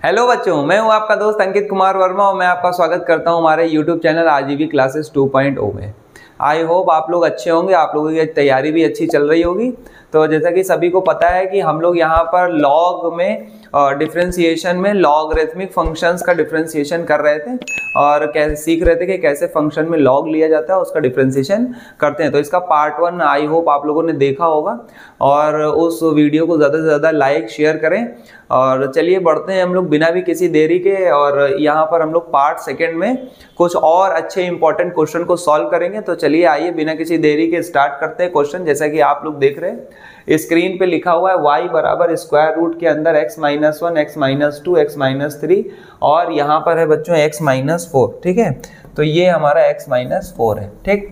Hello बच्चों, मैं हूं आपका दोस्त अंकित कुमार वर्मा और मैं आपका स्वागत करता हूं हमारे यूट्यूब चैनल आजीवी क्लासेस 2.0 में। आई होप आप लोग अच्छे होंगे, आप लोगों की तैयारी भी अच्छी चल रही होगी। तो जैसा कि सभी को पता है कि हम लोग यहाँ पर लॉग में डिफरेंशिएशन में लॉगरिथमिक फंक्शंस का डिफरेंशिएशन कर रहे थे और कैसे सीख रहे थे कि कैसे फंक्शन में लॉग लिया जाता है, उसका डिफरेंशिएशन करते हैं। तो इसका पार्ट 1 आई होप आप लोगों ने देखा होगा और उस वीडियो को ज़्यादा से ज़्यादा लाइक शेयर करें। और चलिए बढ़ते हैं हम लोग बिना भी किसी देरी के, और यहाँ पर हम लोग पार्ट 2 में कुछ और अच्छे इंपॉर्टेंट क्वेश्चन को सॉल्व करेंगे। तो चलिए आइए बिना किसी देरी के स्टार्ट करते हैं क्वेश्चन। जैसा कि आप लोग देख रहे हैं स्क्रीन पे लिखा हुआ है y बराबर स्क्वायर रूट के अंदर x minus 1, x minus 2, x minus 3 और यहाँ पर है बच्चों x माइनस 4। ठीक है, तो ये हमारा x माइनस 4 है। ठीक,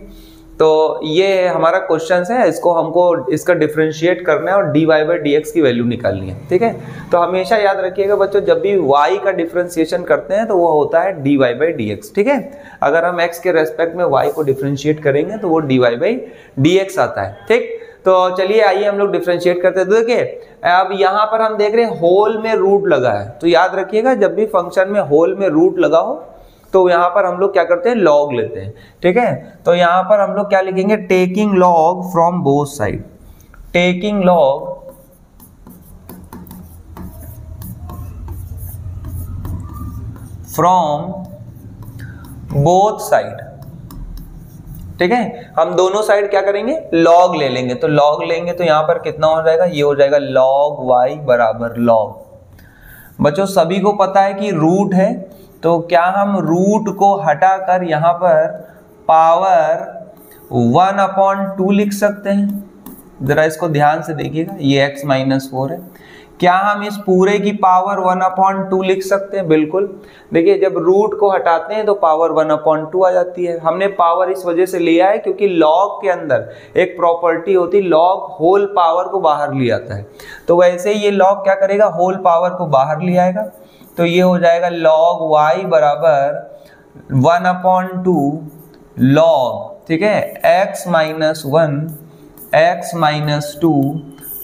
तो ये हमारा क्वेश्चन है, इसको हमको इसका डिफरेंशिएट करना है और dy बाई dx की वैल्यू निकालनी है। ठीक है, तो हमेशा याद रखिएगा बच्चों, जब भी y का डिफरेंशिएशन करते हैं तो वो होता है dy बाई dx। ठीक है, अगर हम x के रेस्पेक्ट में y को डिफरेंशिएट करेंगे तो वो dy बाई dx आता है। ठीक, तो चलिए आइए हम लोग डिफरेंशिएट करते हैं। तो देखिए अब यहाँ पर हम देख रहे हैं होल में रूट लगा है, तो याद रखिएगा जब भी फंक्शन में होल में रूट लगा हो तो यहाँ पर हम लोग क्या करते हैं, लॉग लेते हैं। ठीक है, तो यहाँ पर हम लोग क्या लिखेंगे, taking log from both side. Taking log from both side. ठीक है, हम दोनों साइड क्या करेंगे, लॉग ले लेंगे। तो लॉग लेंगे तो यहाँ पर कितना हो जाएगा, ये हो जाएगा log y बराबर log। बच्चों सभी को पता है कि रूट है, तो क्या हम रूट को हटाकर यहाँ पर पावर 1/2 लिख सकते हैं। जरा इसको ध्यान से देखिएगा, ये x माइनस 4 है। क्या हम इस पूरे की पावर 1/2 लिख सकते हैं? बिल्कुल। देखिए जब रूट को हटाते हैं तो पावर 1/2 आ जाती है। हमने पावर इस वजह से लिया है क्योंकि लॉग के अंदर एक प्रॉपर्टी होती है, लॉग होल पावर को बाहर ले आता है। तो वैसे ही ये लॉग क्या करेगा, होल पावर को बाहर ले आएगा। तो ये हो जाएगा log y बराबर 1/2 log, ठीक है, x minus 1 x minus 2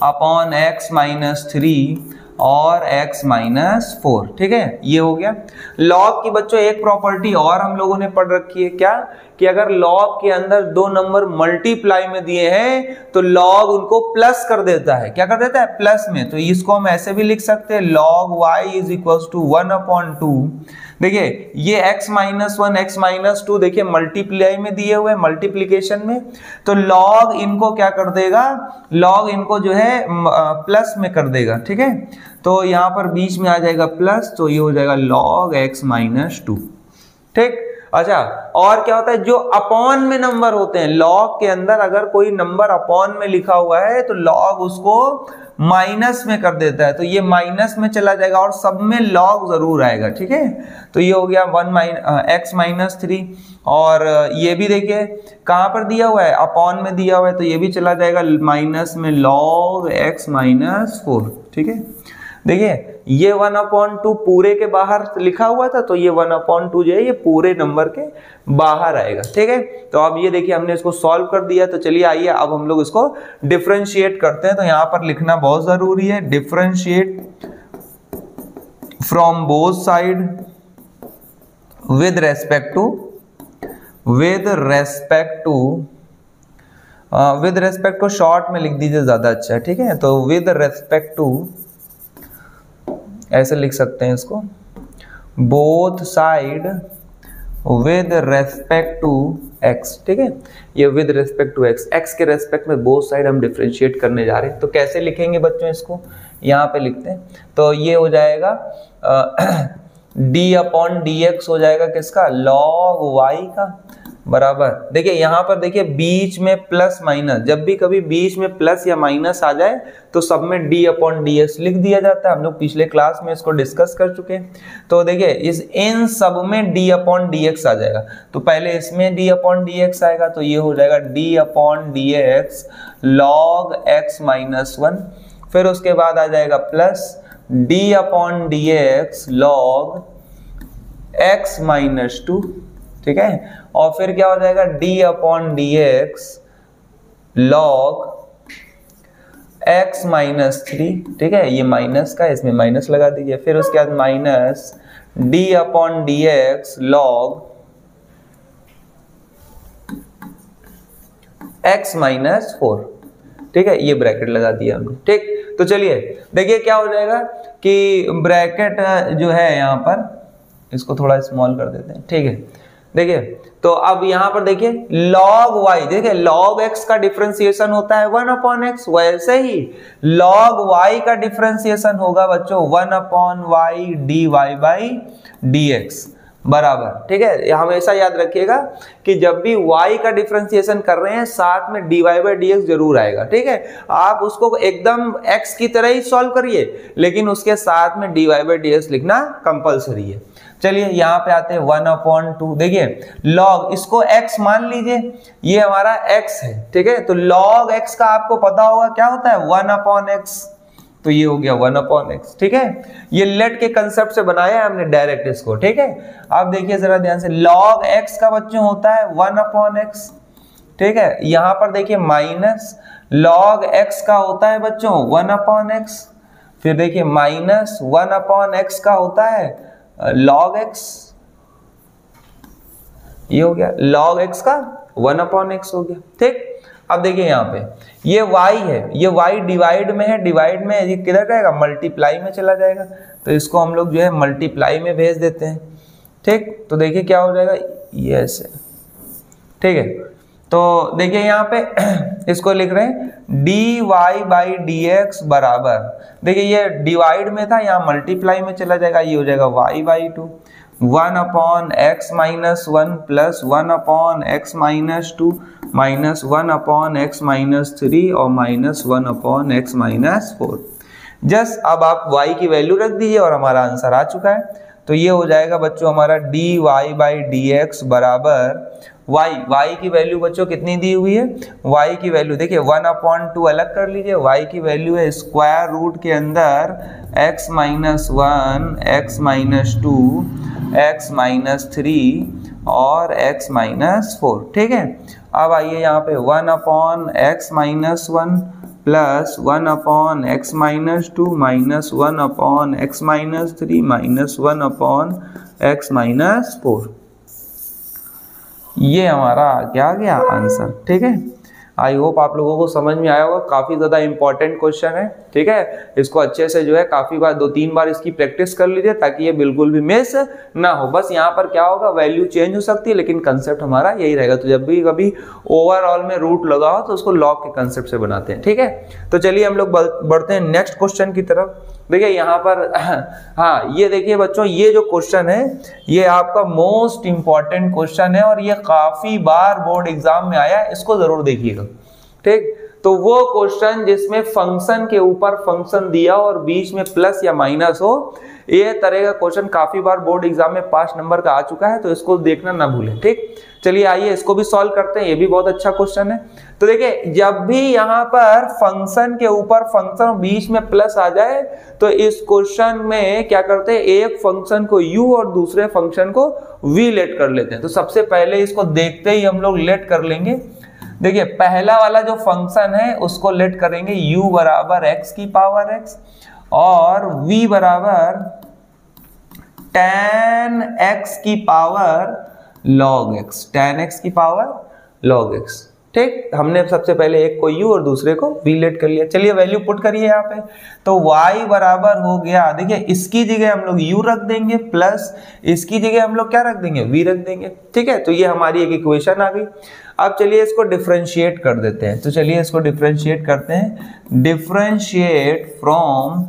upon x minus 3 और x माइनस 4। ठीक है, ये हो गया। लॉग की बच्चों एक प्रॉपर्टी और हम लोगों ने पढ़ रखी है, क्या कि अगर लॉग के अंदर दो नंबर मल्टीप्लाई में दिए हैं तो लॉग उनको प्लस कर देता है। क्या कर देता है, प्लस में। तो इसको हम ऐसे भी लिख सकते हैं log y is equal to 1/2। देखिए ये x माइनस 1 x माइनस 2 देखिए मल्टीप्लाई में दिए हुए, मल्टीप्लीकेशन में, तो log इनको क्या कर देगा, log इनको जो है प्लस में कर देगा। ठीक है, तो यहाँ पर बीच में आ जाएगा प्लस, तो ये हो जाएगा log x माइनस 2। ठीक, अच्छा और क्या होता है, जो अपॉन में नंबर होते हैं लॉग के अंदर, अगर कोई नंबर अपॉन में लिखा हुआ है तो लॉग उसको माइनस में कर देता है, तो ये माइनस में चला जाएगा और सब में लॉग जरूर आएगा। ठीक है, तो ये हो गया x माइनस 3 और ये भी देखिए कहाँ पर दिया हुआ है, अपॉन में दिया हुआ है, तो ये भी चला जाएगा माइनस में log x माइनस 4। ठीक है, देखिए ये 1/2 पूरे के बाहर लिखा हुआ था, तो ये 1/2 जो है ये पूरे नंबर के बाहर आएगा। ठीक है, तो अब ये देखिए हमने इसको सॉल्व कर दिया। तो चलिए आइए अब हम लोग इसको डिफरेंशिएट करते हैं। तो यहाँ पर लिखना बहुत जरूरी है, differentiate from both side with respect to short में लिख दीजिए, ज्यादा अच्छा है। ठीक है, तो विद रेस्पेक्ट टू ऐसे लिख सकते हैं इसको, both side with respect to x। ठीक है, ये विद रेस्पेक्ट टू x के रेस्पेक्ट में बोथ साइड हम डिफरेंशिएट करने जा रहे हैं। तो कैसे लिखेंगे बच्चों, इसको यहाँ पे लिखते हैं। तो ये हो जाएगा d/dx हो जाएगा किसका, log y का बराबर। देखिए यहाँ पर देखिए बीच में प्लस माइनस, जब भी कभी बीच में प्लस या माइनस आ जाए तो सब में d/dx लिख दिया जाता है। हम लोग पिछले क्लास में इसको डिस्कस कर चुके हैं। तो देखिए इन सब में d/dx आ जाएगा, तो पहले इसमें d/dx आएगा, तो ये हो जाएगा d/dx log x माइनस 1, फिर उसके बाद आ जाएगा plus d/dx log x minus 2। ठीक है, और फिर क्या हो जाएगा d/dx log x माइनस 3, ठीक है, ये माइनस का, इसमें माइनस लगा दीजिए, फिर उसके बाद minus d upon d x log x minus 4, ठीक है, ये ब्रैकेट लगा दिया हमने। ठीक, तो चलिए देखिए क्या हो जाएगा कि ब्रैकेट जो है यहाँ पर, इसको थोड़ा स्मॉल कर देते हैं, ठीक है। देखिए तो अब यहाँ पर देखिए log y, देखिए log x का डिफरेंशिएशन होता है 1 अपॉन एक्स, वैसे ही log y का डिफरेंशिएशन होगा बच्चों 1 upon y dy by dx बराबर, ठीक है। हमेशा याद रखिएगा कि जब भी y का डिफरेंशिएशन कर रहे हैं साथ में dy बाई dx जरूर आएगा, ठीक है। आप उसको एकदम x की तरह ही सॉल्व करिए, लेकिन उसके साथ में dy बाई dx लिखना कंपलसरी है। चलिए यहाँ पे आते हैं 1 अपॉन 2, देखिए log, इसको x मान लीजिए, ये हमारा x है, ठीक है। तो log x का आपको पता होगा क्या होता है 1 अपॉन एक्स, तो ये हो गया 1 अपॉन एक्स, ठीक है। ये लेट के कंसेप्ट से बनाया है हमने डायरेक्ट इसको, ठीक है। अब देखिए जरा ध्यान से, log x का बच्चों होता है 1 अपॉन एक्स, ठीक है। यहाँ पर देखिए माइनस log x का होता है बच्चों 1 अपॉन एक्स, फिर देखिए माइनस 1 अपॉन एक्स का होता है log x, ये हो गया log x का 1 अपॉन एक्स हो गया, ठीक। अब देखिए यहाँ पे ये y है, ये y डिवाइड में है, डिवाइड में ये किधर जाएगा, मल्टीप्लाई में चला जाएगा, तो इसको हम लोग जो है मल्टीप्लाई में भेज देते हैं, ठीक। तो देखिए क्या हो जाएगा, ये ऐसे, ठीक है। तो देखिए यहाँ पे इसको लिख रहे हैं dy बाई dx बराबर, देखिए ये डिवाइड में था, यहाँ मल्टीप्लाई में चला जाएगा, ये हो जाएगा y by 2, 1 upon x minus 1 plus 1 upon x minus 2 minus 1 upon x minus 3 और minus 1 upon x minus 4। Just अब आप y की वैल्यू रख दीजिए और हमारा आंसर आ चुका है। तो ये हो जाएगा बच्चों हमारा dy बाई dx बराबर y की वैल्यू बच्चों कितनी दी हुई है, y की वैल्यू देखिए 1 अपॉन 2 अलग कर लीजिए, y की वैल्यू है स्क्वायर रूट के अंदर x minus 1 x minus 2 x minus 3 और x माइनस 4, ठीक है। अब आइए यहाँ पे 1 upon x minus 1 plus 1 upon x minus 2 minus 1 upon x minus 3 minus 1 upon x minus 4, ये हमारा क्या गया आंसर, ठीक है। आई होप आप लोगों को समझ में आया होगा, काफी ज्यादा इंपॉर्टेंट क्वेश्चन है, ठीक है। इसको अच्छे से जो है काफी बार 2-3 बार इसकी प्रैक्टिस कर लीजिए ताकि ये बिल्कुल भी मिस ना हो। बस यहाँ पर क्या होगा, वैल्यू चेंज हो सकती है लेकिन कंसेप्ट हमारा यही रहेगा। तो जब भी कभी ओवरऑल में रूट लगाओ तो उसको लॉग के कंसेप्ट से बनाते हैं, ठीक है। तो चलिए हम लोग बढ़ते हैं नेक्स्ट क्वेश्चन की तरफ। देखिए यहाँ पर हाँ, ये देखिए बच्चों, ये जो क्वेश्चन है ये आपका मोस्ट इंपॉर्टेंट क्वेश्चन है और ये काफी बार बोर्ड एग्जाम में आया है, इसको जरूर देखिएगा, ठीक। तो वो क्वेश्चन जिसमें फंक्शन के ऊपर फंक्शन दिया और बीच में प्लस या माइनस हो, ये तरह का क्वेश्चन काफी बार बोर्ड एग्जाम में 5 नंबर का आ चुका है, तो इसको देखना ना भूलें, ठीक। चलिए आइए इसको भी सॉल्व करते हैं, ये भी बहुत अच्छा क्वेश्चन है। तो देखिए जब भी यहाँ पर फंक्शन के ऊपर फंक्शन बीच में प्लस आ जाए तो इस क्वेश्चन में क्या करते हैं, एक फंक्शन को u और दूसरे फंक्शन को v लेट कर लेते हैं। तो सबसे पहले इसको देखते ही हम लोग लेट कर लेंगे। देखिए पहला वाला जो फंक्शन है उसको लेट करेंगे u बराबर x की पावर x और v बराबर tan x की power log x, tan x की पावर log x, ठीक। हमने सबसे पहले एक को u और दूसरे को v लेट कर लिया। चलिए वैल्यू पुट करिए यहाँ पे, तो y बराबर हो गया, देखिए इसकी जगह हम लोग u रख देंगे प्लस इसकी जगह हम लोग क्या रख देंगे, v रख देंगे, ठीक है। तो ये हमारी एक इक्वेशन आ गई। अब चलिए इसको डिफरेंशिएट कर देते हैं। तो चलिए इसको डिफरेंशिएट करते हैं, differentiate from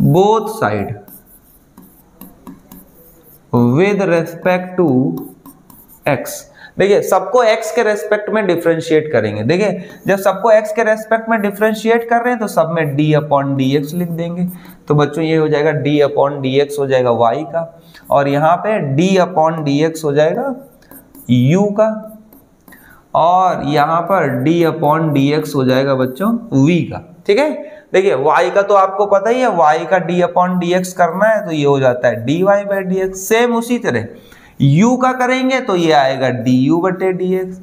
both side with respect to x। देखिए सबको x के रेस्पेक्ट में डिफरेंशिएट करेंगे। देखिए जब सबको x के रेस्पेक्ट में डिफरेंशिएट कर रहे हैं तो सब में d अपॉन dx लिख देंगे। तो बच्चों ये हो जाएगा d अपॉन dx हो जाएगा y का, और यहाँ पे d अपॉन dx हो जाएगा u का, और यहाँ पर d अपॉन dx हो जाएगा बच्चों v का, ठीक है। देखिए y का तो आपको पता ही है, y का d अपॉन dx करना है तो ये हो जाता है dy बाई dx। सेम उसी तरह u का करेंगे तो ये आएगा du बटे dx,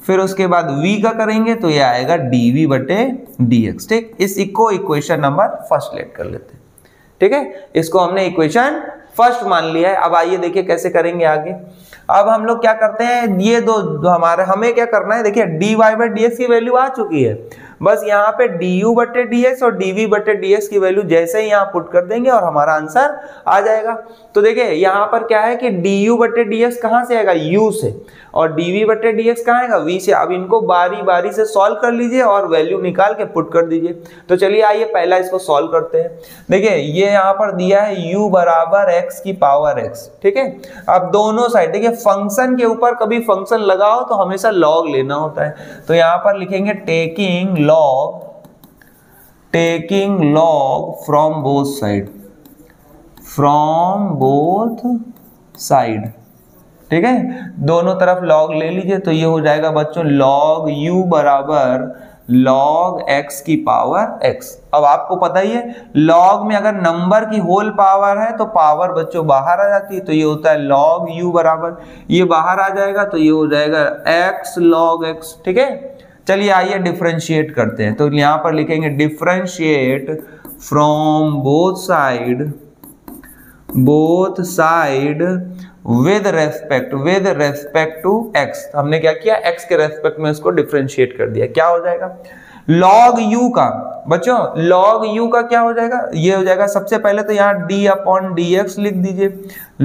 फिर उसके बाद v का करेंगे तो ये आएगा dv बटे dx। ठीक, इस को इक्वेशन नंबर फर्स्ट लेट कर लेते हैं। ठीक है, इसको हमने इक्वेशन फर्स्ट मान लिया है। अब आइए देखिए कैसे करेंगे आगे। अब हम लोग क्या करते हैं, ये दो हमारे हमें क्या करना है, देखिए dy बाई dx की वैल्यू आ चुकी है, बस यहाँ पे du बटे dx और dv बटे dx की वैल्यू जैसे ही यहाँ पुट कर देंगे और हमारा आंसर आ जाएगा। तो देखिए यहाँ पर क्या है कि du बटे dx कहाँ से आएगा, u से, और dv बटे dx कहाँ आएगा, v से। अब इनको बारी बारी से सॉल्व कर लीजिए और वैल्यू निकाल के पुट कर दीजिए। तो चलिए आइए पहला इसको सॉल्व करते हैं। देखिए ये यहाँ पर दिया है u बराबर x की पावर x। ठीक है, अब दोनों साइड देखिए, फंक्शन के ऊपर कभी फंक्शन लगाओ तो हमेशा लॉग लेना होता है। तो यहाँ पर लिखेंगे taking log from both side. ठीक है, दोनों तरफ लॉग ले लीजिए तो ये हो जाएगा बच्चों log u बराबर log x की पावर x। अब आपको पता ही है log में अगर नंबर की होल पावर है तो पावर बच्चों बाहर आ जाती है, तो ये होता है log u बराबर, ये बाहर आ जाएगा तो ये हो जाएगा x log x। ठीक है, चलिए आइए डिफरेंशिएट करते हैं। तो यहाँ पर लिखेंगे differentiate from both side with respect to x। हमने क्या किया, x के रेस्पेक्ट में इसको डिफरेंशिएट कर दिया। क्या हो जाएगा log u का, बच्चों log u का क्या हो जाएगा, ये हो जाएगा सबसे पहले तो यहाँ d अपॉन dx लिख दीजिए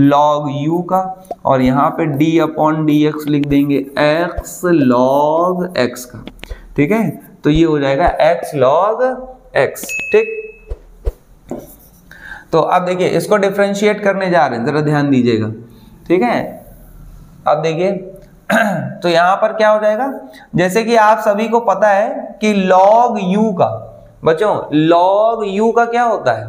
log u का, और यहाँ पे d अपॉन dx लिख देंगे x log x का। ठीक है, तो ये हो जाएगा x log x। ठीक, तो अब देखिए इसको डिफरेंशिएट करने जा रहे हैं, जरा ध्यान दीजिएगा। ठीक है, अब देखिए तो यहाँ पर क्या हो जाएगा, जैसे कि आप सभी को पता है कि log u का, बच्चों log u का क्या होता है,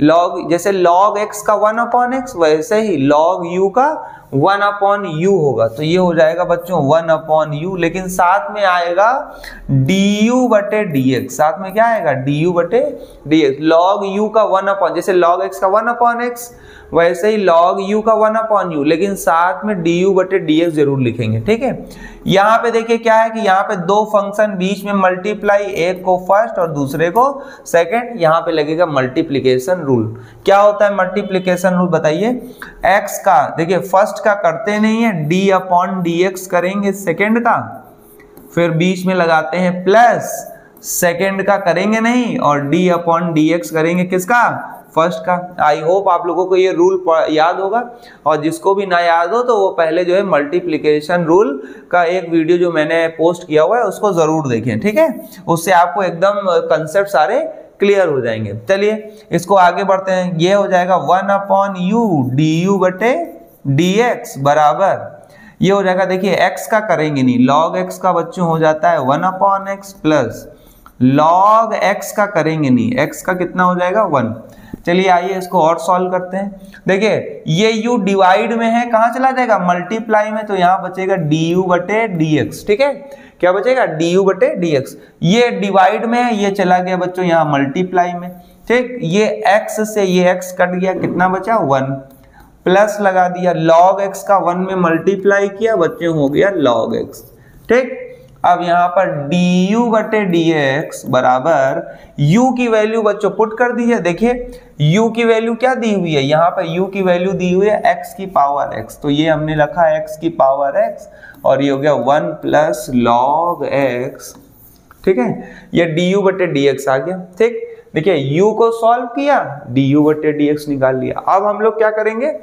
log जैसे log x का 1 अपॉन x, वैसे ही log u का 1 अपॉन u होगा। तो ये हो जाएगा बच्चों 1 अपॉन u, लेकिन साथ में आएगा du बटे dx। साथ में क्या आएगा, du बटे dx। log u का 1 अपॉन, जैसे log x का 1 अपॉन x, वैसे ही log u का 1 अपॉन u, लेकिन साथ में du बटे dx जरूर लिखेंगे। ठीक है, यहाँ पे देखिए क्या है कि यहाँ पे दो फंक्शन बीच में मल्टीप्लाई, एक को फर्स्ट और दूसरे को सेकंड, यहाँ पे लगेगा मल्टीप्लिकेशन रूल। क्या होता है मल्टीप्लिकेशन रूल बताइए, x का देखिए फर्स्ट का करते नहीं है, d अपॉन dx करेंगे सेकंड का, फिर बीच में लगाते हैं प्लस, सेकंड का करेंगे नहीं, और d अपॉन dx करेंगे किसका, फर्स्ट का। आई होप आप लोगों को ये रूल याद होगा, और जिसको भी ना याद हो तो वो पहले जो है मल्टीप्लिकेशन रूल का एक वीडियो जो मैंने पोस्ट किया हुआ है उसको जरूर देखें। ठीक है, उससे आपको एकदम कंसेप्ट सारे क्लियर हो जाएंगे। चलिए इसको आगे बढ़ते हैं। ये हो जाएगा 1 अपॉन u du बटे dx बराबर, ये हो जाएगा देखिए x का करेंगे नहीं, log x का बच्चों हो जाता है 1 upon x plus log x का करेंगे नहीं, x का कितना हो जाएगा 1। चलिए आइए इसको और सॉल्व करते हैं। देखिए ये u डिवाइड में है, कहाँ चला जाएगा, मल्टीप्लाई में, तो यहाँ बचेगा du बटे dx। ठीक है, क्या बचेगा, du बटे dx। ये डिवाइड में है, ये चला गया बच्चों यहाँ मल्टीप्लाई में। ठीक, ये x से ये x कट गया, कितना बचा 1, प्लस लगा दिया, log x का 1 में मल्टीप्लाई किया, बच्चों हो गया log x। ठीक, अब यहाँ पर du बटे dx बराबर u की वैल्यू बच्चों पुट कर दीजिए। देखिए u की वैल्यू क्या दी हुई है, यहाँ पर u की वैल्यू दी हुई है x की पावर x, तो ये हमने रखा है x की पावर x, और ये हो गया 1 प्लस log x। ठीक है, ये du बटे dx आ गया। ठीक, देखिए u को सॉल्व किया, du बटे dx निकाल लिया। अब हम लोग क्या करेंगे,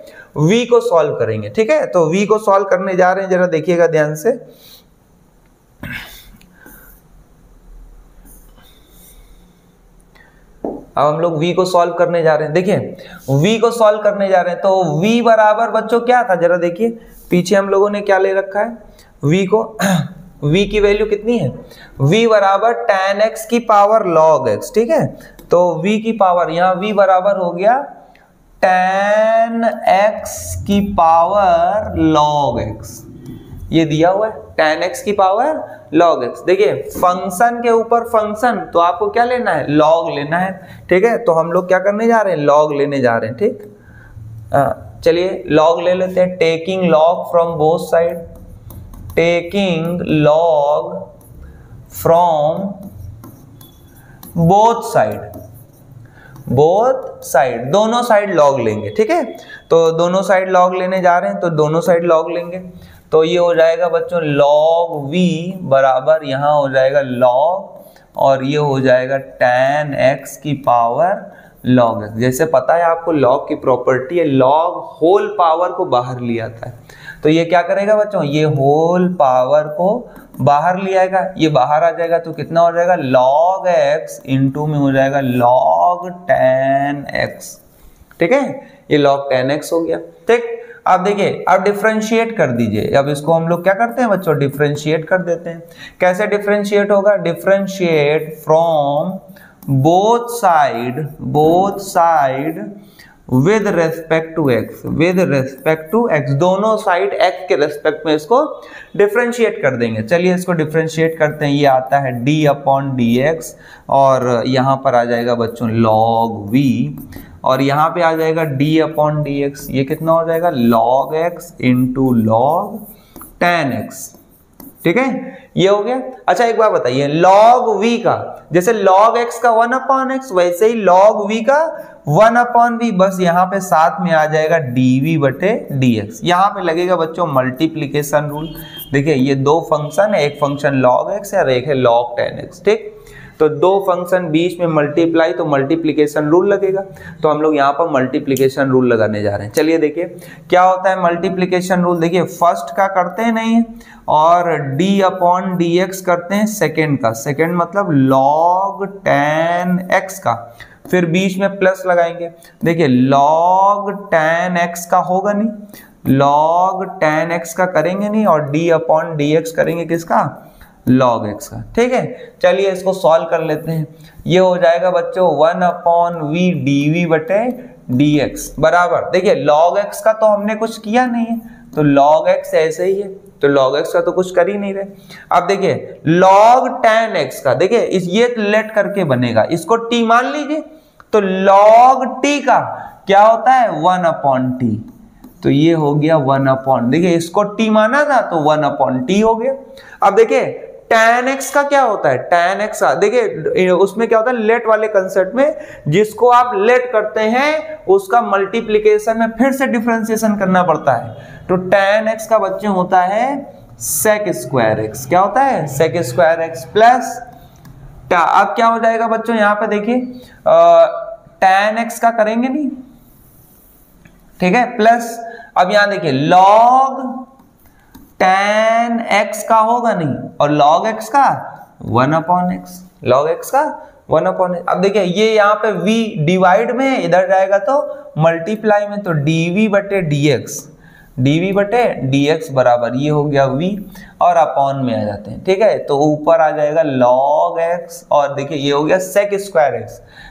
v को सॉल्व करेंगे। ठीक है, तो v को सॉल्व करने जा रहे हैं, जरा देखिएगा ध्यान से। अब हम लोग v को सॉल्व करने जा रहे हैं। देखिए v को सॉल्व करने जा रहे हैं, तो v बराबर बच्चों क्या था, जरा देखिए पीछे हम लोगों ने क्या ले रखा है, v को v की वैल्यू कितनी है, v बराबर tan x की पावर log x। ठीक है, तो v की पावर यहाँ v बराबर हो गया tan x की पावर log x, ये दिया हुआ है tan x की पावर log x। देखिए फंक्शन के ऊपर फंक्शन, तो आपको क्या लेना है, log लेना है। ठीक है, तो हम लोग क्या करने जा रहे हैं, log लेने जा रहे हैं। ठीक, चलिए log ले लेते हैं। Taking log from both side, taking log from both side, दोनों साइड लॉग लेंगे। ठीक है, तो दोनों साइड लॉग लेने जा रहे हैं, तो दोनों साइड लॉग लेंगे। तो ये हो जाएगा बच्चों log v बराबर यहाँ हो जाएगा log, और ये हो जाएगा tan x की पावर log x। जैसे पता है आपको log की प्रॉपर्टी है, log होल पावर को बाहर ले आता है, तो ये क्या करेगा बच्चों, ये होल पावर को बाहर ले आएगा, ये बाहर आ जाएगा तो कितना हो जाएगा log x इंटू में हो जाएगा log tan x। ठीक है, ये log tan x हो गया। ठीक, अब देखिए, अब डिफरेंशिएट कर दीजिए। अब इसको हम लोग क्या करते हैं बच्चों, डिफरेंशिएट कर देते हैं। कैसे डिफरेंशिएट होगा, differentiate from both side with respect to x, दोनों साइड x के रेस्पेक्ट में इसको डिफरेंशिएट कर देंगे। चलिए इसको डिफरेंशिएट करते हैं। ये आता है d अपॉन dx, और यहाँ पर आ जाएगा बच्चों log v, और यहाँ पे आ जाएगा d अपॉन dx, ये कितना हो जाएगा log x into log tan x। ठीक है, ये हो गया। अच्छा एक बात बताइए, log v का, जैसे log x का 1 अपॉन x, वैसे ही log v का 1 अपॉन v, बस यहाँ पे साथ में आ जाएगा dv बटे dx। यहाँ पे लगेगा बच्चों मल्टीप्लीकेशन रूल। देखिए ये दो फंक्शन है, एक फंक्शन log x है और एक है log tan x। ठीक, तो दो फंक्शन बीच में मल्टीप्लाई, तो मल्टीप्लिकेशन रूल लगेगा। तो हम लोग यहाँ पर मल्टीप्लिकेशन रूल लगाने जा रहे हैं। चलिए देखिए क्या होता है मल्टीप्लिकेशन रूल। देखिए फर्स्ट का करते हैं नहीं, और d अपॉन dx करते हैं सेकेंड का, सेकेंड मतलब log tan x का, फिर बीच में प्लस लगाएंगे। देखिए log tan x का होगा नहीं, log tan x का करेंगे नहीं, और d अपॉन dx करेंगे किसका, log x का। ठीक है, चलिए इसको सॉल्व कर लेते हैं। ये हो जाएगा बच्चों 1 अपॉन v dv बटे dx बराबर, देखिए log x का तो हमने कुछ किया नहीं है, तो log x ऐसे ही है, तो log x का तो कुछ कर ही नहीं रहे। अब देखिए log tan x का, देखिए इस ये लेट करके बनेगा, इसको t मान लीजिए, तो log t का क्या होता है 1 अपॉन t, तो ये हो गया 1 अपॉन, देखिए इसको t माना था तो 1 अपॉन t हो गया। अब देखिए tan x का क्या होता है, tan x का देखिए उसमें क्या होता है, लेट वाले कंसेप्ट में जिसको आप लेट करते हैं उसका मल्टीप्लिकेशन में फिर से डिफरेंशिएशन करना पड़ता है। तो tan x का बच्चे होता है sec स्क्वायर x, क्या होता है sec स्क्वायर x प्लस, अब क्या हो जाएगा बच्चों, यहाँ पे देखिए tan x का करेंगे नहीं, ठीक है, प्लस अब यहां देखिए log tan x का होगा नहीं, और log x का 1 अपॉन x, log x का 1 अपॉन x। अब देखिए ये यहाँ पे v डिवाइड में है, इधर जाएगा तो मल्टीप्लाई में, तो dv बटे dx बराबर ये हो गया v, और अपॉन में आ जाते हैं। ठीक है, तो ऊपर आ जाएगा log x, और देखिए ये हो गया sec स्क्वायर x।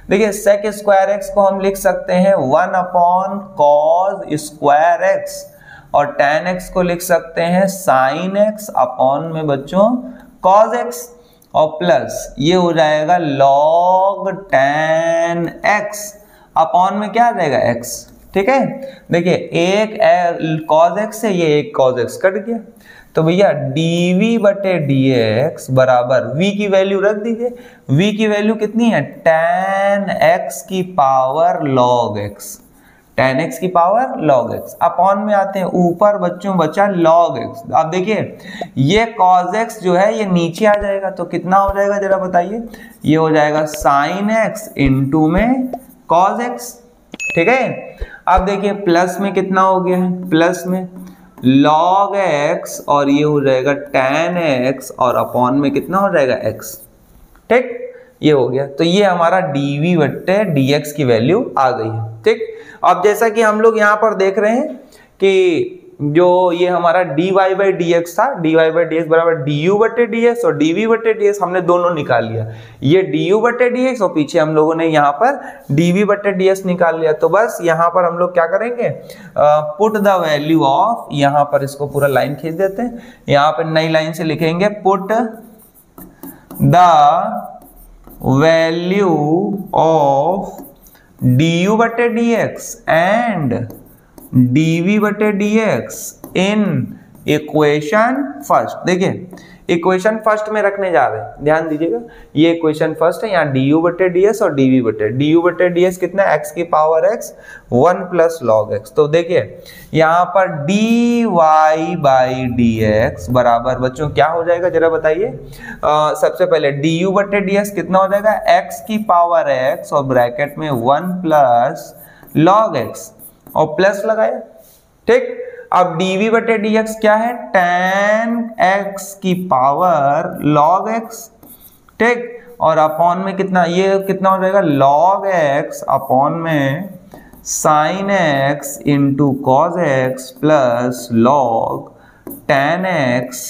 देखिए sec स्क्वायर x को हम लिख सकते हैं 1 अपॉन cos स्क्वायर x, और tan x को लिख सकते हैं sin x अपॉन में बच्चों cos x, और प्लस ये हो जाएगा log tan x अपॉन में क्या आ जाएगा x। ठीक है, देखिए एक cos x है, ये एक cos x कट गया, तो भैया dv बटे dx बराबर v की वैल्यू रख दीजिए, v की वैल्यू कितनी है tan x की power log x, tan x की पावर log x, अपॉन में आते हैं ऊपर बच्चों बचा log x। अब देखिए ये cos x जो है ये नीचे आ जाएगा, तो कितना हो जाएगा जरा बताइए, ये हो जाएगा sin x इंटू में cos x। ठीक है, अब देखिए प्लस में कितना हो गया है, प्लस में log x, और ये हो जाएगा tan x, और अपॉन में कितना हो जाएगा x। ठीक, ये हो गया, तो ये हमारा dv बट्टे dx की वैल्यू आ गई है। ठीक, अब जैसा कि हम लोग यहाँ पर देख रहे हैं कि जो ये हमारा dy बाई dx था, dy बाई dx बराबर du बटे dx और dv बटे dx, हमने दोनों निकाल लिया, ये du बटे dx और पीछे हम लोगों ने यहाँ पर dv बटे ds निकाल लिया। तो बस यहाँ पर हम लोग क्या करेंगे, पुट द वैल्यू ऑफ, यहाँ पर इसको पूरा लाइन खींच देते हैं, यहाँ पर नई लाइन से लिखेंगे put the value of du बटे dx एंड dv बटे dx इन इक्वेशन फर्स्ट, देखिए इक्वेशन फर्स्ट में रखने जा रहे हैं, ध्यान दीजिएगा, ये इक्वेशन फर्स्ट है, यहाँ du बटे ds और dv बटे ds कितना है, x की power x 1 plus log x। तो देखिए यहाँ पर dy बाई dx बराबर बच्चों क्या हो जाएगा, जरा बताइए। सबसे पहले du बटे ds कितना हो जाएगा, x की पावर x और ब्रैकेट में 1 प्लस लॉग x और प्लस लगाया, ठीक। अब dv बटे dx क्या है, tan x की पावर log x, ठीक। और अपॉन में कितना, ये कितना हो जाएगा, log x अपॉन में sin x into cos x plus log tan x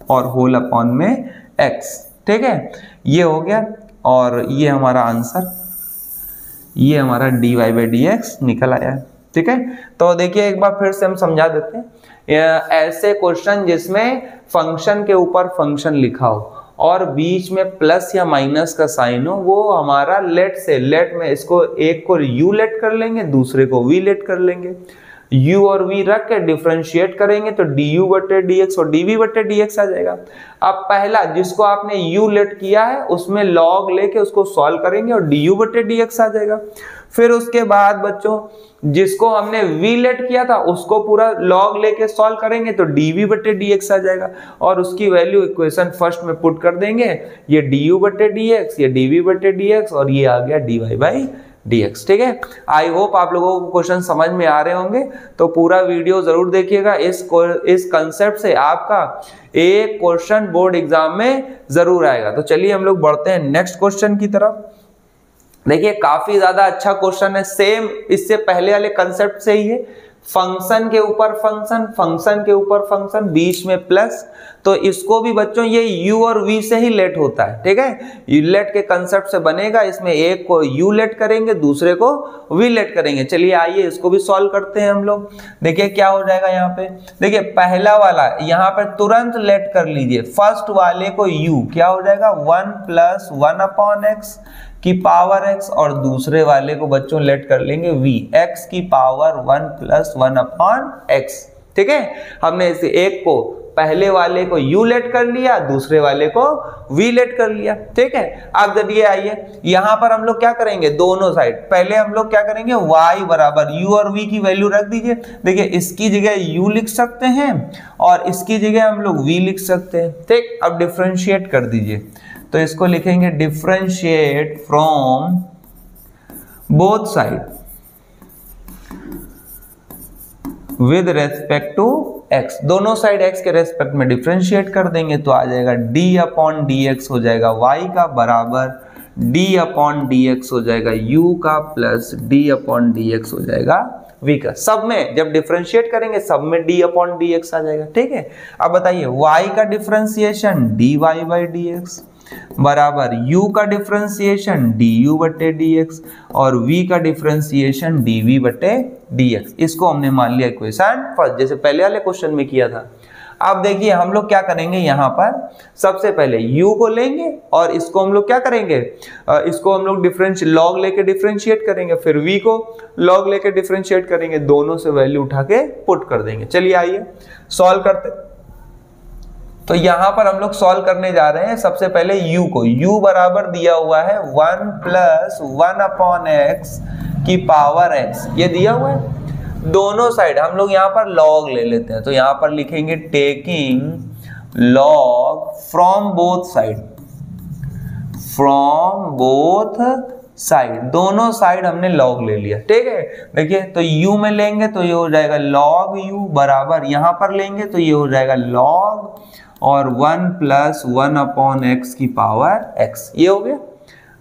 और होल अपॉन में x, ठीक है। ये हो गया और ये हमारा आंसर, ये हमारा dy बाई dx निकल आया है, ठीक है। तो देखिए एक बार फिर से हम समझा देते हैं, ऐसे क्वेश्चन जिसमें फंक्शन के ऊपर फंक्शन लिखा हो और बीच में प्लस या माइनस का साइन हो, वो हमारा लेट में इसको एक को u लेट कर लेंगे, दूसरे को v लेट कर लेंगे, u और v रख के डिफरेंशिएट करेंगे तो du बटे dx और dv बटे dx आ जाएगा। अब पहला जिसको आपने u लेट किया है उसमें log लेके उसको सॉल्व करेंगे और du बटे dx आ जाएगा। फिर उसके बाद बच्चों जिसको हमने v लेट किया था उसको पूरा log लेके सॉल्व करेंगे तो dv बटे dx आ जाएगा और उसकी वैल्यू इक्वेशन फर्स्ट में पुट कर देंगे, ये du बटे dx, ये dv बटे dx और ये आ गया dy बाई dx, ठीक है। आई होप आप लोगों को क्वेश्चन समझ में आ रहे होंगे, तो पूरा वीडियो जरूर देखिएगा, इस कंसेप्ट से आपका एक क्वेश्चन बोर्ड एग्जाम में जरूर आएगा। तो चलिए हम लोग बढ़ते हैं नेक्स्ट क्वेश्चन की तरफ। देखिए काफी ज्यादा अच्छा क्वेश्चन है, सेम इससे पहले वाले कंसेप्ट से ही है, फंक्शन के ऊपर फंक्शन, फंक्शन के ऊपर फंक्शन, बीच में प्लस। तो इसको भी बच्चों ये u और v से ही लेट होता है, ठीक है। u लेट के कंसेप्ट से बनेगा, इसमें एक को u लेट करेंगे, दूसरे को v लेट करेंगे। चलिए आइए इसको भी सॉल्व करते हैं हम लोग। देखिए क्या हो जाएगा यहाँ पे, देखिए पहला वाला यहाँ पर तुरंत लेट कर लीजिए, फर्स्ट वाले को u क्या हो जाएगा 1 प्लस 1 अपॉन एक्स की पावर x और दूसरे वाले को बच्चों लेट कर लेंगे v, x की पावर 1 प्लस 1 अपॉन x, ठीक है। हमने इसे एक को पहले वाले को u लेट कर लिया, दूसरे वाले को v लेट कर लिया, ठीक है। अब जरिए आइए यहाँ पर हम लोग क्या करेंगे, दोनों साइड पहले हम लोग क्या करेंगे, y बराबर u और v की वैल्यू रख दीजिए। देखिए इसकी जगह u लिख सकते हैं और इसकी जगह हम लोग v लिख सकते हैं, ठीक। अब डिफरेंशिएट कर दीजिए, तो इसको लिखेंगे differentiate from both side with respect to x, दोनों साइड x के रेस्पेक्ट में डिफरेंशिएट कर देंगे तो आ जाएगा d अपॉन dx हो जाएगा y का बराबर d अपॉन dx हो जाएगा u का प्लस d अपॉन dx हो जाएगा v का। सब में जब डिफरेंशिएट करेंगे सब में d अपॉन dx आ जाएगा, ठीक है। अब बताइए y का डिफरेंशिएशन dy बाई dx बराबर u का डिफरेंशिएशन du बटे dx और v का डिफरेंशिएशन dv बटे dx। इसको हमने मान लिया इक्वेशन फर्स्ट, जैसे पहले वाले क्वेश्चन में किया था। अब देखिए हम लोग क्या करेंगे, यहाँ पर सबसे पहले u को लेंगे और इसको हम लोग क्या करेंगे, इसको हम लोग लॉग लेके डिफरेंशिएट करेंगे, फिर v को लॉग लेके डिफरेंशिएट करेंगे, दोनों से वैल्यू उठा के पुट कर देंगे। चलिए आइए सॉल्व करते। तो यहाँ पर हम लोग सॉल्व करने जा रहे हैं, सबसे पहले u को, u बराबर दिया हुआ है 1 प्लस 1 अपॉन एक्स की पावर x, ये दिया हुआ है। दोनों साइड हम लोग यहाँ पर log ले लेते हैं, तो यहाँ पर लिखेंगे taking log from both side, from both side, दोनों साइड हमने log ले लिया, ठीक है। देखिए तो u में लेंगे तो ये हो जाएगा log u बराबर, यहाँ पर लेंगे तो ये हो जाएगा log और 1 प्लस 1 अपॉन एक्स की पावर x, ये हो गया।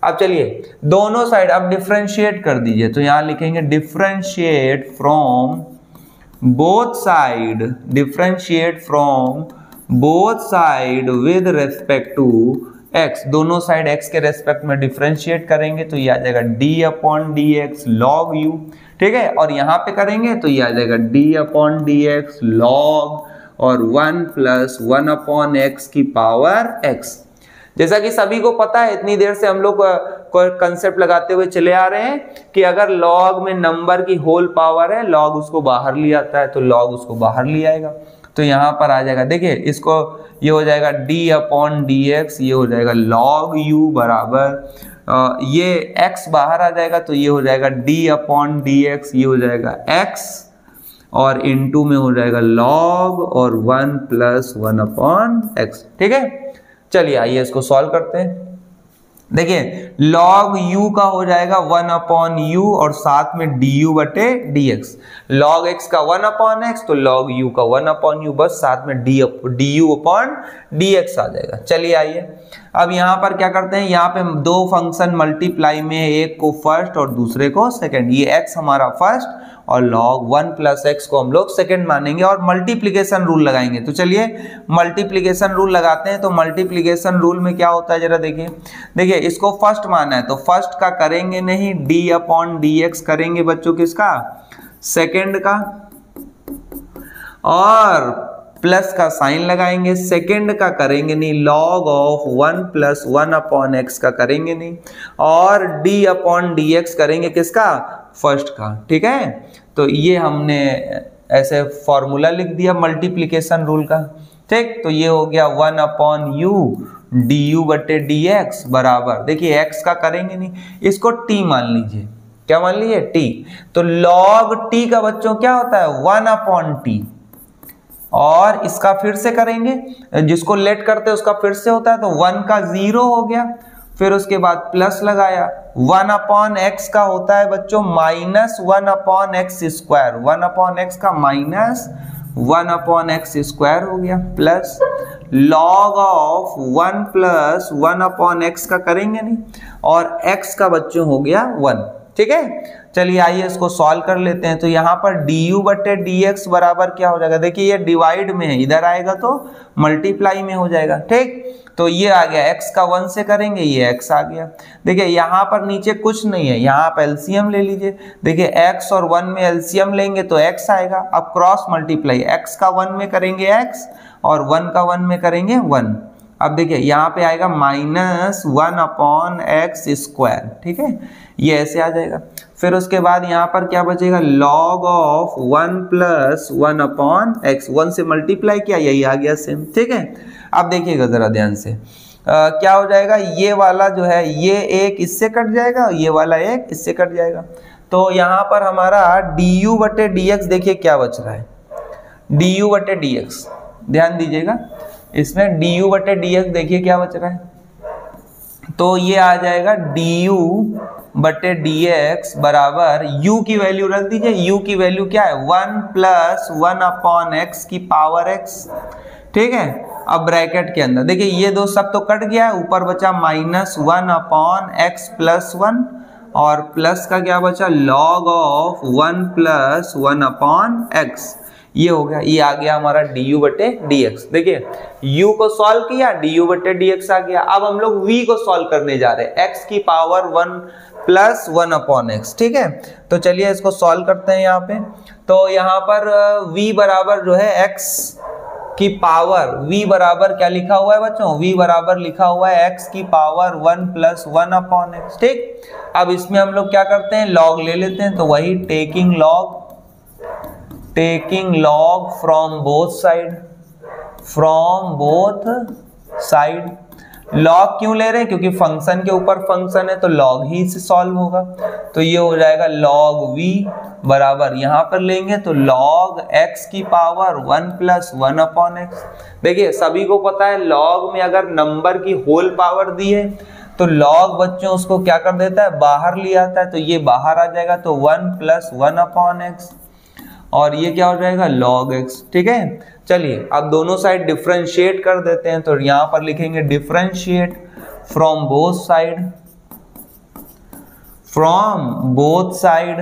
अब चलिए दोनों साइड अब डिफरेंशिएट कर दीजिए, तो यहाँ लिखेंगे differentiate from both side, differentiate from both side with respect to x, दोनों साइड x के रेस्पेक्ट में डिफरेंशिएट करेंगे तो ये आ जाएगा d upon dx log u, ठीक है। और यहाँ पे करेंगे तो ये आ जाएगा d अपॉन dx log और 1 प्लस 1 अपॉन x की पावर x। जैसा कि सभी को पता है, इतनी देर से हम लोग कंसेप्ट लगाते हुए चले आ रहे हैं कि अगर log में नंबर की होल पावर है, log उसको बाहर ले आता है तो log उसको बाहर ले आएगा। तो यहाँ पर आ जाएगा, देखिए इसको ये हो जाएगा d अपॉन डी एक्स, ये हो जाएगा log u बराबर ये x बाहर आ जाएगा तो ये हो जाएगा d अपॉन डी एक्स, ये हो जाएगा x और इनटू में हो जाएगा log और 1 प्लस 1 अपॉन एक्स। ठीक है, चलिए आइए इसको सॉल्व करते हैं। देखिए log u का हो जाएगा 1 अपॉन u और साथ में du बटे dx। log x का 1 अपॉन x तो log u का 1 अपॉन u, बस साथ में du अपॉन dx आ जाएगा। चलिए आइए अब यहाँ पर क्या करते हैं, यहाँ पे दो फंक्शन मल्टीप्लाई में, एक को फर्स्ट और दूसरे को सेकंड। ये x हमारा फर्स्ट और log 1 प्लस एक्स को हम लोग सेकंड मानेंगे और मल्टीप्लिकेशन रूल लगाएंगे। तो चलिए मल्टीप्लिकेशन रूल लगाते हैं। तो मल्टीप्लिकेशन रूल में क्या होता है जरा देखिए, देखिए इसको फर्स्ट माना है तो फर्स्ट का करेंगे नहीं, d अपॉन डी एक्स करेंगे बच्चों किसका, सेकंड का, और प्लस का साइन लगाएंगे। सेकंड का करेंगे नहीं, log of 1 plus 1 upon x का करेंगे नहीं, और d अपॉन डी एक्स करेंगे किसका, फर्स्ट का। ठीक है, तो ये हमने ऐसे फॉर्मूला लिख दिया मल्टीप्लिकेशन रूल का। ठीक, तो ये हो गया 1 अपॉन यू डी यू बटे डी एक्स बराबर, देखिए x का करेंगे नहीं, इसको t मान लीजिए। क्या मान लीजिए, t। तो log t का बच्चों क्या होता है, 1 अपॉन टी, और इसका फिर से करेंगे, जिसको लेट करते हैं उसका फिर से होता है, तो 1 का 0 हो गया, फिर उसके बाद प्लस लगाया। 1 अपॉन एक्स का होता है बच्चों minus 1 upon x square, 1 upon x का माइनस 1 अपॉन एक्स स्क्वायर हो गया, plus log of 1 plus 1 upon x का करेंगे नहीं, और x का बच्चों हो गया 1। ठीक है, चलिए आइए इसको सॉल्व कर लेते हैं। तो यहाँ पर du बटे डी एक्स बराबर क्या हो जाएगा, देखिए ये डिवाइड में है, इधर आएगा तो मल्टीप्लाई में हो जाएगा। ठीक, तो ये आ गया, x का 1 से करेंगे, ये x आ गया। देखिए यहाँ पर नीचे कुछ नहीं है, यहाँ आप एलसीएम ले लीजिए। देखिए x और 1 में एलसीएम लेंगे तो x आएगा। अब क्रॉस मल्टीप्लाई, x का 1 में करेंगे x और 1 का 1 में करेंगे 1। अब देखिए यहाँ पे आएगा माइनस 1 अपॉन एक्स स्क्वायर। ठीक है, ये ऐसे आ जाएगा। फिर उसके बाद यहाँ पर क्या बचेगा, log of 1 plus 1 upon x, 1 से मल्टीप्लाई किया, यही आ गया सेम। ठीक है, अब देखिएगा जरा ध्यान से क्या हो जाएगा, ये वाला जो है ये एक इससे कट जाएगा, ये वाला एक इससे कट जाएगा। तो यहाँ पर हमारा du बटे डी एक्स, देखिए क्या बच रहा है, du बटे डी एक्स, ध्यान दीजिएगा इसमें du बटे डी एक्स, देखिए क्या बच रहा है, तो ये आ जाएगा du बटे डी एक्स बराबर, u की वैल्यू रख दीजिए, u की वैल्यू क्या है 1 प्लस 1 अपॉन एक्स की पावर x। ठीक है, अब ब्रैकेट के अंदर देखिए ये दो सब तो कट गया है, ऊपर बचा माइनस 1 अपॉन एक्स प्लस 1, और प्लस का क्या बचा log of 1 plus 1 upon x, ये हो गया, ये आ गया हमारा du बटे dx। देखिए u को सॉल्व किया, du बटे dx आ गया। अब हम लोग v को सॉल्व करने जा रहे हैं, x की पावर 1 प्लस 1 अपॉन एक्स। ठीक है, तो चलिए इसको सॉल्व करते हैं यहाँ पे। तो यहाँ पर v बराबर जो है x की पावर, v बराबर क्या लिखा हुआ है बच्चों, v बराबर लिखा हुआ है x की पावर 1 प्लस 1 अपॉन एक्स। ठीक, अब इसमें हम लोग क्या करते हैं, log ले लेते हैं, तो वही taking log from both side. log क्यों ले रहे हैं, क्योंकि फंक्शन के ऊपर फंक्शन है तो log ही से सॉल्व होगा। तो ये हो जाएगा log v बराबर, यहाँ पर लेंगे तो log x की पावर 1 प्लस 1 अपॉन एक्स। देखिए सभी को पता है log में अगर नंबर की होल पावर दी है तो log बच्चों उसको क्या कर देता है, बाहर ले आता है, तो ये बाहर आ जाएगा, तो 1 प्लस 1 अपॉन एक्स, और ये क्या हो जाएगा log x। ठीक है, चलिए अब दोनों साइड डिफरेंशिएट कर देते हैं। तो यहाँ पर लिखेंगे differentiate from both side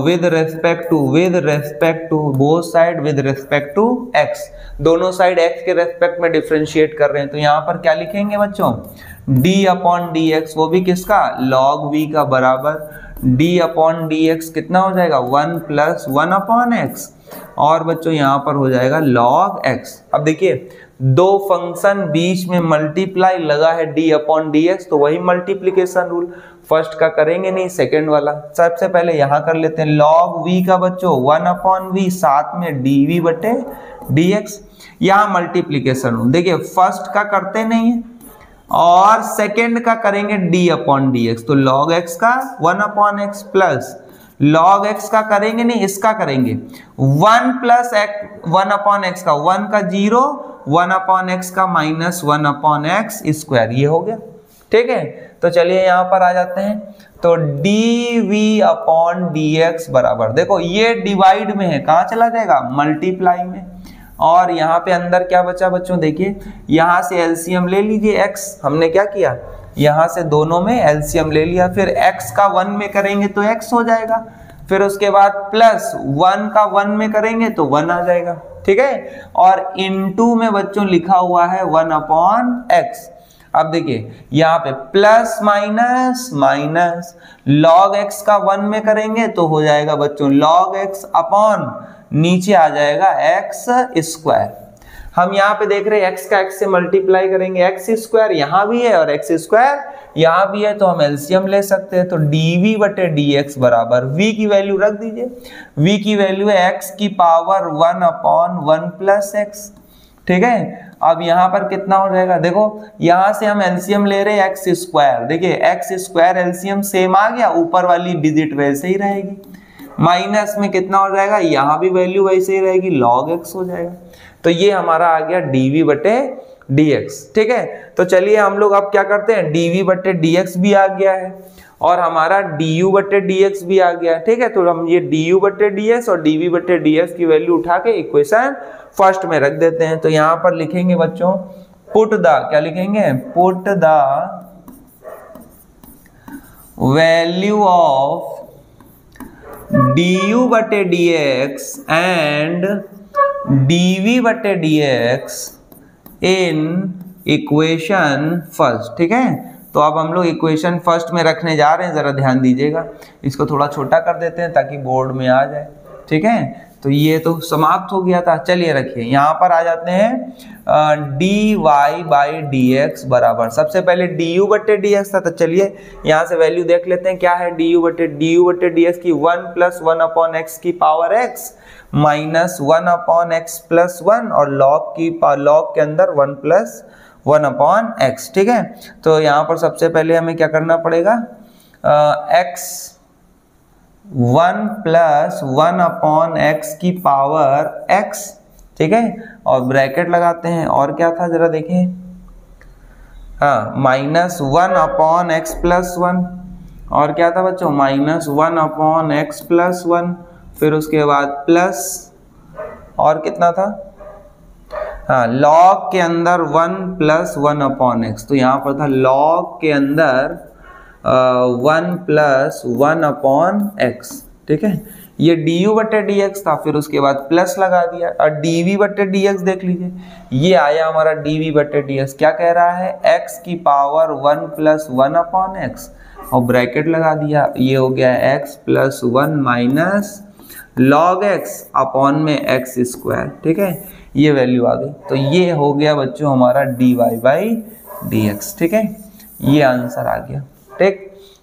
with respect to both side with respect to x। दोनों साइड x के रेस्पेक्ट में डिफरेंशिएट कर रहे हैं, तो यहाँ पर क्या लिखेंगे बच्चों, d अपॉन डी एक्स, वो भी किसका, log v का बराबर d अपॉन डी एक्स कितना हो जाएगा 1 प्लस 1 अपॉन एक्स, और बच्चों यहाँ पर हो जाएगा log x। अब देखिए दो फंक्शन बीच में मल्टीप्लाई लगा है डी अपॉन डी एक्स, तो वही मल्टीप्लीकेशन रूल। फर्स्ट का करेंगे नहीं, सेकंड वाला। सबसे पहले यहां कर लेते हैं लॉग वी का बच्चों 1 अपॉन वी, साथ में डी वी बटे डी एक्स। यहां मल्टीप्लीकेशन रूल देखिए, फर्स्ट का करते नहीं है और सेकंड का करेंगे डी अपॉन डी एक्स, तो लॉग एक्स का 1 upon x plus log x का करेंगे नहीं, इसका करेंगे 1 प्लस एक्स 1 अपॉन एक्स का 1 का 0, 1 अपॉन एक्स का माइनस 1 अपॉन एक्स स्क्वायर, ये हो गया। ठीक है, तो चलिए यहां पर आ जाते हैं, तो d v upon d x बराबर, देखो ये डिवाइड में है, कहां चला जाएगा मल्टीप्लाई में, और यहाँ पे अंदर क्या बचा बच्चों, देखिए यहाँ से एलसीएम ले लीजिए x, हमने क्या किया यहाँ से दोनों में एलसीएम ले लिया, फिर x का 1 में करेंगे तो x हो जाएगा, फिर उसके बाद प्लस 1 का 1 में करेंगे तो 1 आ जाएगा। ठीक है, और इनटू में बच्चों लिखा हुआ है 1 अपॉन एक्स। अब देखिए यहाँ पे plus minus minus, log x का 1 में करेंगे तो हो जाएगा बच्चों लॉग एक्स अपॉन नीचे आ जाएगा एक्स स्क्वायर। हम यहाँ पे देख रहे हैं x का x से मल्टीप्लाई करेंगे, एक्स स्क्वायर यहाँ भी है और एक्स स्क्वायर यहाँ भी है, तो हम एलसीएम ले सकते हैं, तो dv बटे dx बराबर v की वैल्यू रख दीजिए, v की वैल्यू है x की पावर 1 अपॉन 1 प्लस एक्स। ठीक है, अब यहाँ पर कितना हो जाएगा, देखो यहाँ से हम एलसीएम ले रहे हैं एक्स स्क्वायर, देखिए एक्स स्क्वायर एलसीएम सेम आ गया, ऊपर वाली डिजिट वैसे ही रहेगी, माइनस में कितना हो जाएगा, यहाँ भी वैल्यू वैसे ही रहेगी, log x हो जाएगा। तो ये हमारा आ गया dv बटे dx। ठीक है, तो चलिए हम लोग अब क्या करते हैं, dv बटे dx भी आ गया है और हमारा du बटे dx भी आ गया है। ठीक है, तो हम ये du बटे dx और dv बटे dx की वैल्यू उठा के इक्वेशन फर्स्ट में रख देते हैं। तो यहाँ पर लिखेंगे बच्चों पुट द, क्या लिखेंगे, put the value of du बटे dx एंड dv बटे dx इन इक्वेशन फर्स्ट। ठीक है, तो अब हम लोग इक्वेशन फर्स्ट में रखने जा रहे हैं, जरा ध्यान दीजिएगा, इसको थोड़ा छोटा कर देते हैं ताकि बोर्ड में आ जाए। ठीक है, तो ये तो समाप्त हो गया था। चलिए रखिए यहाँ पर आ जाते हैं dy बाई dx बराबर, सबसे पहले du बटे dx था, तो चलिए यहाँ से वैल्यू देख लेते हैं क्या है, du बटे dx की 1 प्लस 1 अपॉन एक्स की power x minus 1 upon x plus 1 और लॉग के अंदर 1 प्लस 1 अपॉन एक्स। ठीक है, तो यहाँ पर सबसे पहले हमें क्या करना पड़ेगा, x 1 प्लस 1 अपॉन एक्स की पावर x। ठीक है, और ब्रैकेट लगाते हैं, और क्या था जरा देखें, हाँ माइनस 1 अपॉन एक्स प्लस 1, और क्या था बच्चों माइनस 1 अपॉन एक्स प्लस 1, फिर उसके बाद प्लस, और कितना था, हाँ लॉग के अंदर 1 प्लस 1 अपॉन एक्स, तो यहाँ पर था लॉग के अंदर 1 प्लस 1 अपॉन एक्स। ठीक है, ये du बटे dx था, फिर उसके बाद प्लस लगा दिया, और dv बटे dx देख लीजिए, ये आया हमारा dv बटे dx, क्या कह रहा है, x की पावर 1 प्लस 1 अपॉन एक्स, और ब्रैकेट लगा दिया, ये हो गया x plus 1 minus log x upon में एक्स स्क्वायर। ठीक है, ये वैल्यू आ गई, तो ये हो गया बच्चों हमारा dy बाई dx। ठीक है, ये आंसर आ गया। ठीक,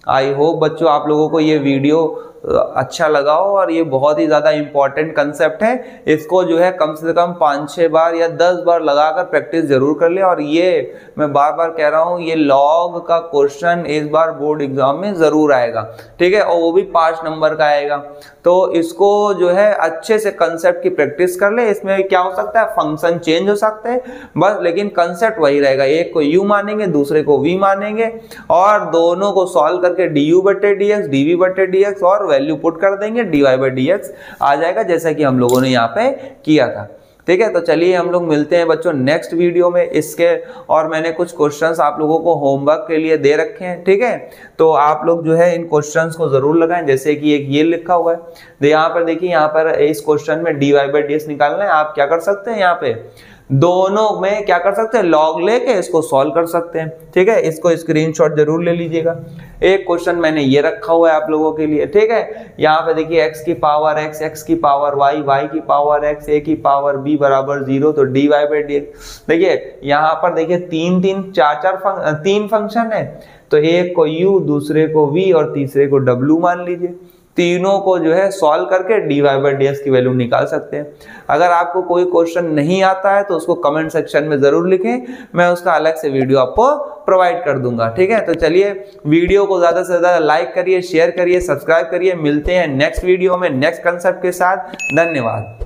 आई होप बच्चों आप लोगों को ये वीडियो अच्छा लगा हो, और ये बहुत ही ज़्यादा इंपॉर्टेंट कंसेप्ट है, इसको जो है कम से कम 5-6 बार या 10 बार लगाकर प्रैक्टिस जरूर कर ले। और ये मैं बार बार कह रहा हूँ, ये लॉग का क्वेश्चन इस बार बोर्ड एग्जाम में ज़रूर आएगा। ठीक है, और वो भी 5 नंबर का आएगा, तो इसको जो है अच्छे से कंसेप्ट की प्रैक्टिस कर ले। इसमें क्या हो सकता है, फंक्शन चेंज हो सकते हैं बस, लेकिन कंसेप्ट वही रहेगा, एक को u मानेंगे दूसरे को v मानेंगे, और दोनों को सॉल्व करके du बटे dx dv बटे dx और वैल्यू पुट कर देंगे, dy बाई dx आ जाएगा, जैसा कि हम लोगों ने यहाँ पे किया था। ठीक है, तो चलिए हम लोग मिलते हैं बच्चों नेक्स्ट वीडियो में इसके, और मैंने कुछ क्वेश्चंस आप लोगों को होमवर्क के लिए दे रखे हैं। ठीक है, तो आप लोग जो है इन क्वेश्चंस को जरूर लगाएं, जैसे कि एक ये लिखा हुआ है, यहाँ पर देखिए, यहाँ पर इस क्वेश्चन में dy बाई dx निकालना है। आप क्या कर सकते हैं, यहाँ पे दोनों में क्या कर सकते हैं, लॉग लेके इसको सॉल्व कर सकते हैं। ठीक है, इसको स्क्रीनशॉट जरूर ले लीजिएगा। एक क्वेश्चन मैंने ये रखा हुआ है आप लोगों के लिए। ठीक है, यहाँ पे देखिए x की पावर x, x की पावर y, y की पावर x, a की पावर b बराबर 0, तो dy बाई dx। देखिए यहाँ पर देखिए तीन फंक्शन है, तो एक को u, दूसरे को v और तीसरे को w मान लीजिए। तीनों को जो है सॉल्व करके dy बाई dx की वैल्यू निकाल सकते हैं। अगर आपको कोई क्वेश्चन नहीं आता है तो उसको कमेंट सेक्शन में जरूर लिखें, मैं उसका अलग से वीडियो आपको प्रोवाइड कर दूंगा। ठीक है, तो चलिए वीडियो को ज्यादा से ज्यादा लाइक करिए, शेयर करिए, सब्सक्राइब करिए। मिलते हैं नेक्स्ट वीडियो में नेक्स्ट कंसेप्ट के साथ। धन्यवाद।